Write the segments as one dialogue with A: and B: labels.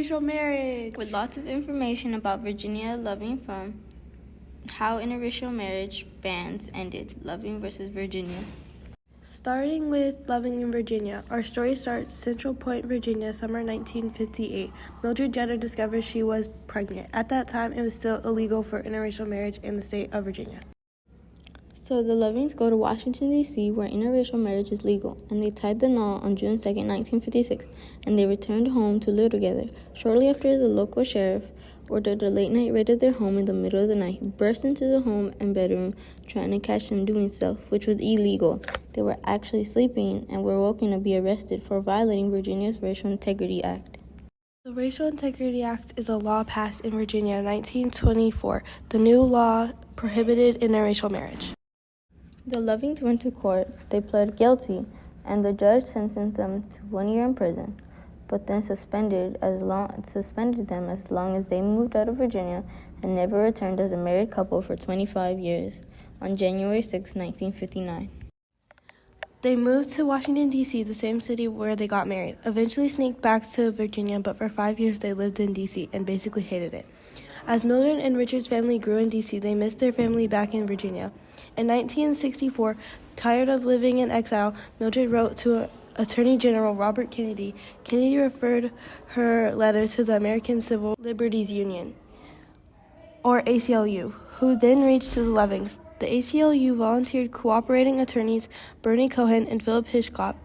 A: interracial marriage.
B: With lots of information about Virginia Loving from how interracial marriage bans ended. Loving versus Virginia.
A: Starting with Loving in Virginia, our story starts Central Point, Virginia, summer 1958. Mildred Jeter discovers she was pregnant. At that time, it was still illegal for interracial marriage in the state of Virginia.
B: So the Lovings go to Washington, D.C., where interracial marriage is legal, and they tied the knot on June 2nd, 1956, and they returned home to live together. Shortly after, the local sheriff ordered a late-night raid of their home in the middle of the night, burst into the home and bedroom, trying to catch them doing so, which was illegal. They were actually sleeping and were woken to be arrested for violating Virginia's Racial Integrity Act.
A: The Racial Integrity Act is a law passed in Virginia in 1924. The new law prohibited interracial marriage.
B: The Lovings went to court, they pled guilty, and the judge sentenced them to 1 year in prison, but then suspended them as long as they moved out of Virginia and never returned as a married couple for 25 years on January 6, 1959.
A: They moved to Washington, D.C., the same city where they got married, eventually sneaked back to Virginia, but for 5 years they lived in D.C. and basically hated it. As Mildred and Richard's family grew in D.C., they missed their family back in Virginia. In 1964, tired of living in exile, Mildred wrote to Attorney General Robert Kennedy. Kennedy referred her letter to the American Civil Liberties Union, or ACLU, who then reached to the Lovings. The ACLU volunteered cooperating attorneys Bernie Cohen and Philip Hitchcock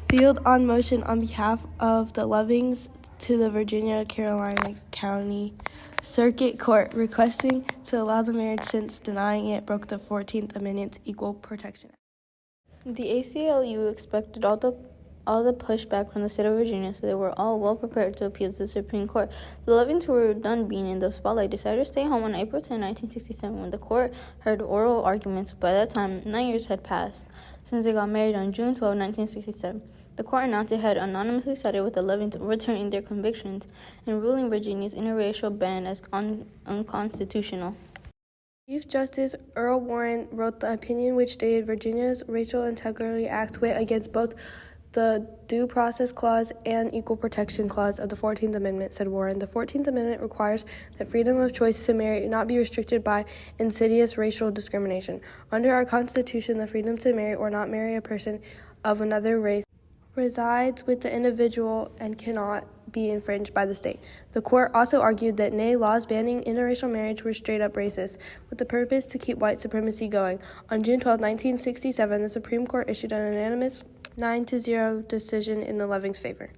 A: filed on motion on behalf of the Lovings to the Virginia-Carolina County Circuit Court, requesting to allow the marriage since denying it broke the 14th Amendment's Equal Protection Act.
B: The ACLU expected all the pushback from the state of Virginia, so they were all well prepared to appeal to the Supreme Court. The Lovings, who were done being in the spotlight, decided to stay home on April 10, 1967, when the court heard oral arguments. By that time, 9 years had passed since they got married on June 12, 1967. The court announced it had anonymously sided with the Lovings, overturning their convictions and ruling Virginia's interracial ban as unconstitutional.
A: Chief Justice Earl Warren wrote the opinion which stated Virginia's Racial Integrity Act went against both the Due Process Clause and Equal Protection Clause of the 14th Amendment, said Warren. The 14th Amendment requires that freedom of choice to marry not be restricted by insidious racial discrimination. Under our Constitution, the freedom to marry or not marry a person of another race resides with the individual and cannot be infringed by the state. The court also argued that laws banning interracial marriage were straight up racist, with the purpose to keep white supremacy going. On June 12, 1967, the Supreme Court issued an unanimous 9-0 decision in the Lovings' favor.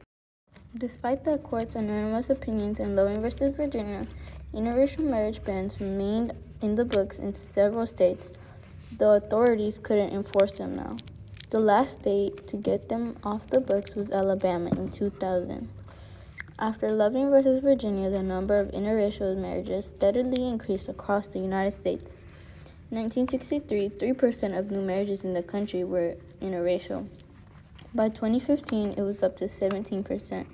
B: Despite the court's unanimous opinions in Loving versus Virginia, interracial marriage bans remained in the books in several states. The authorities couldn't enforce them now. The last state to get them off the books was Alabama in 2000. After Loving versus Virginia, the number of interracial marriages steadily increased across the United States. In 1963, 3% of new marriages in the country were interracial. By 2015, it was up to 17%.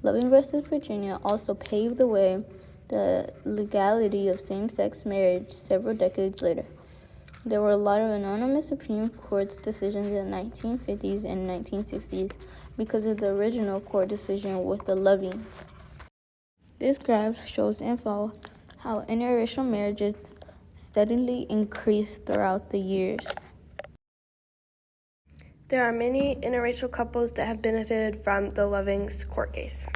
B: Loving versus Virginia also paved the way the legality of same-sex marriage several decades later. There were a lot of anonymous Supreme Court decisions in the 1950s and 1960s because of the original court decision with the Lovings. This graph shows info how interracial marriages steadily increased throughout the years.
A: There are many interracial couples that have benefited from the Lovings court case.